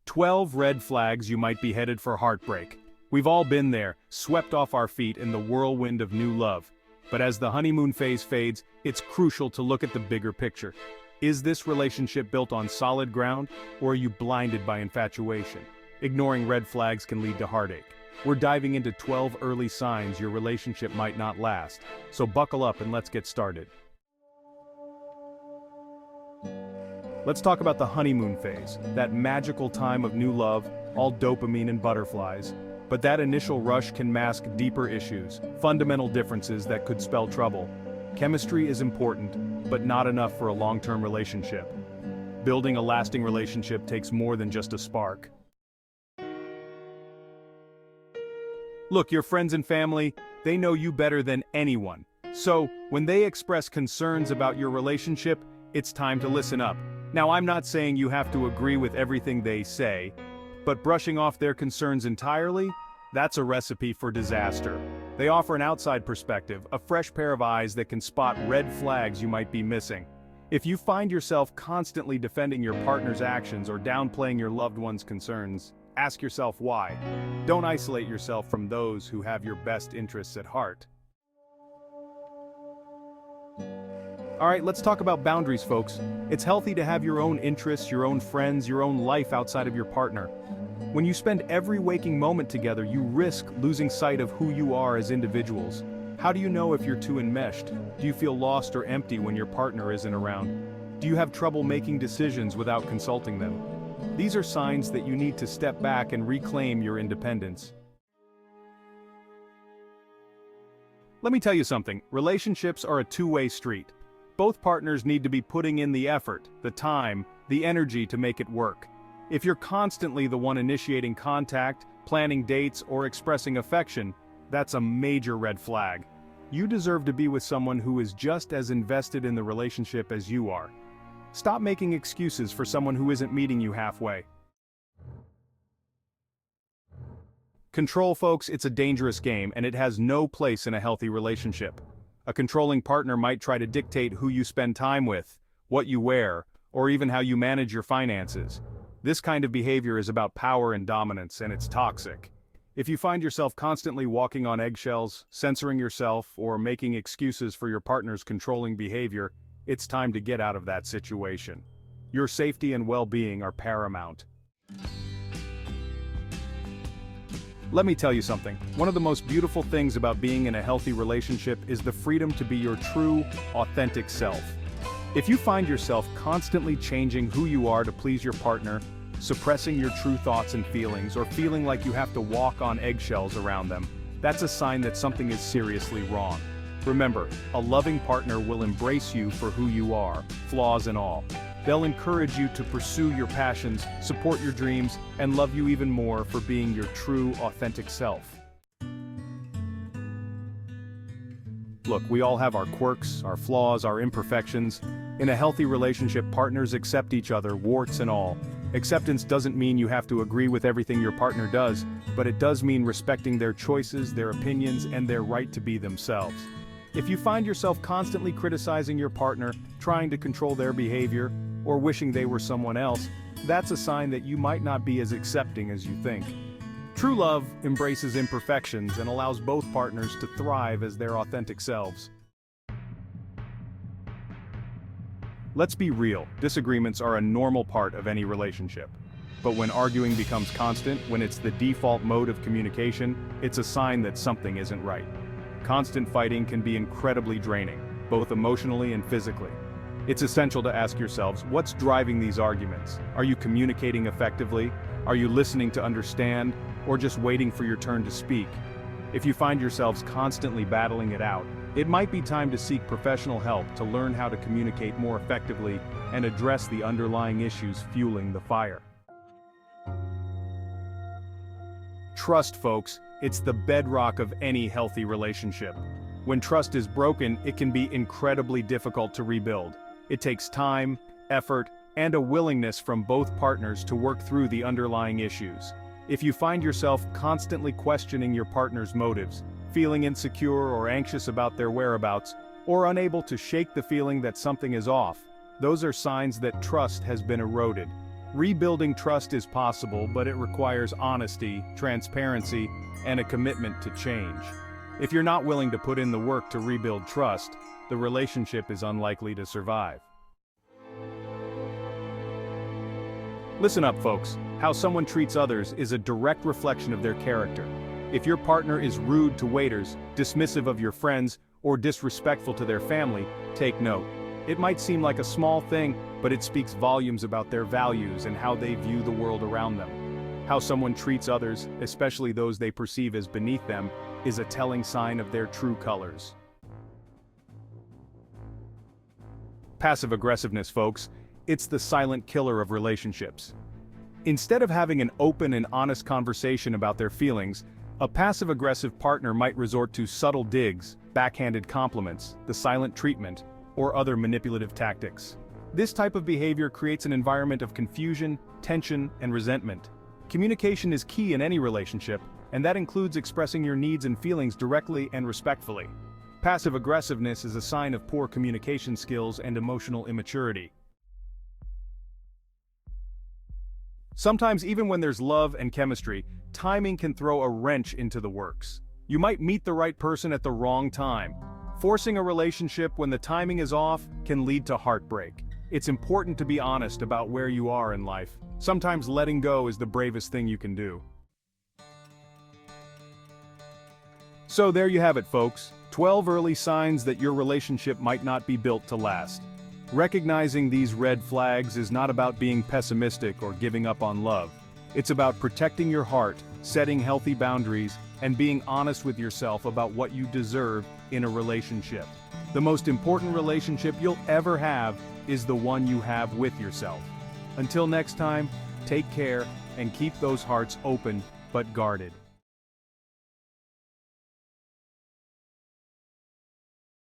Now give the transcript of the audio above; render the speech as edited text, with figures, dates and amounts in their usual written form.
12 red flags you might be headed for heartbreak. We've all been there, swept off our feet in the whirlwind of new love. But as the honeymoon phase fades, it's crucial to look at the bigger picture. Is this relationship built on solid ground, or are you blinded by infatuation? Ignoring red flags can lead to heartache. We're diving into 12 early signs your relationship might not last, so buckle up and let's get started. Let's talk about the honeymoon phase, that magical time of new love, all dopamine and butterflies. But that initial rush can mask deeper issues, fundamental differences that could spell trouble. Chemistry is important, but not enough for a long-term relationship. Building a lasting relationship takes more than just a spark. Look, your friends and family, they know you better than anyone. So, when they express concerns about your relationship, it's time to listen up. Now, I'm not saying you have to agree with everything they say, but brushing off their concerns entirely, that's a recipe for disaster. They offer an outside perspective, a fresh pair of eyes that can spot red flags you might be missing. If you find yourself constantly defending your partner's actions or downplaying your loved one's concerns, ask yourself why. Don't isolate yourself from those who have your best interests at heart. Alright, let's talk about boundaries, folks. It's healthy to have your own interests, your own friends, your own life outside of your partner. When you spend every waking moment together, you risk losing sight of who you are as individuals. How do you know if you're too enmeshed? Do you feel lost or empty when your partner isn't around? Do you have trouble making decisions without consulting them? These are signs that you need to step back and reclaim your independence. Let me tell you something, relationships are a two-way street. Both partners need to be putting in the effort, the time, the energy to make it work. If you're constantly the one initiating contact, planning dates, or expressing affection, that's a major red flag. You deserve to be with someone who is just as invested in the relationship as you are. Stop making excuses for someone who isn't meeting you halfway. Control, folks, it's a dangerous game, and it has no place in a healthy relationship. A controlling partner might try to dictate who you spend time with, what you wear, or even how you manage your finances. This kind of behavior is about power and dominance, and it's toxic. If you find yourself constantly walking on eggshells, censoring yourself, or making excuses for your partner's controlling behavior, it's time to get out of that situation. Your safety and well-being are paramount. Let me tell you something. One of the most beautiful things about being in a healthy relationship is the freedom to be your true, authentic self. If you find yourself constantly changing who you are to please your partner, suppressing your true thoughts and feelings, or feeling like you have to walk on eggshells around them, that's a sign that something is seriously wrong. Remember, a loving partner will embrace you for who you are, flaws and all. They'll encourage you to pursue your passions, support your dreams, and love you even more for being your true, authentic self. Look, we all have our quirks, our flaws, our imperfections. In a healthy relationship, partners accept each other, warts and all. Acceptance doesn't mean you have to agree with everything your partner does, but it does mean respecting their choices, their opinions, and their right to be themselves. If you find yourself constantly criticizing your partner, trying to control their behavior, or wishing they were someone else, that's a sign that you might not be as accepting as you think. True love embraces imperfections and allows both partners to thrive as their authentic selves. Let's be real, disagreements are a normal part of any relationship. But when arguing becomes constant, when it's the default mode of communication, it's a sign that something isn't right. Constant fighting can be incredibly draining, both emotionally and physically. It's essential to ask yourselves, what's driving these arguments? Are you communicating effectively? Are you listening to understand? Or just waiting for your turn to speak? If you find yourselves constantly battling it out, it might be time to seek professional help to learn how to communicate more effectively and address the underlying issues fueling the fire. Trust, folks, it's the bedrock of any healthy relationship. When trust is broken, it can be incredibly difficult to rebuild. It takes time, effort, and a willingness from both partners to work through the underlying issues. If you find yourself constantly questioning your partner's motives, feeling insecure or anxious about their whereabouts, or unable to shake the feeling that something is off, those are signs that trust has been eroded. Rebuilding trust is possible, but it requires honesty, transparency, and a commitment to change. If you're not willing to put in the work to rebuild trust, the relationship is unlikely to survive. Listen up, folks. How someone treats others is a direct reflection of their character. If your partner is rude to waiters, dismissive of your friends, or disrespectful to their family, take note. It might seem like a small thing, but it speaks volumes about their values and how they view the world around them. How someone treats others, especially those they perceive as beneath them, is a telling sign of their true colors. Passive aggressiveness, folks. It's the silent killer of relationships. Instead of having an open and honest conversation about their feelings, a passive-aggressive partner might resort to subtle digs, backhanded compliments, the silent treatment, or other manipulative tactics. This type of behavior creates an environment of confusion, tension, and resentment. Communication is key in any relationship, and that includes expressing your needs and feelings directly and respectfully. Passive aggressiveness is a sign of poor communication skills and emotional immaturity. Sometimes, even when there's love and chemistry, timing can throw a wrench into the works. You might meet the right person at the wrong time. Forcing a relationship when the timing is off can lead to heartbreak. It's important to be honest about where you are in life. Sometimes letting go is the bravest thing you can do. So there you have it, folks. 12 early signs that your relationship might not be built to last. Recognizing these red flags is not about being pessimistic or giving up on love. It's about protecting your heart, setting healthy boundaries, and being honest with yourself about what you deserve in a relationship. The most important relationship you'll ever have is the one you have with yourself. Until next time, take care and keep those hearts open but guarded.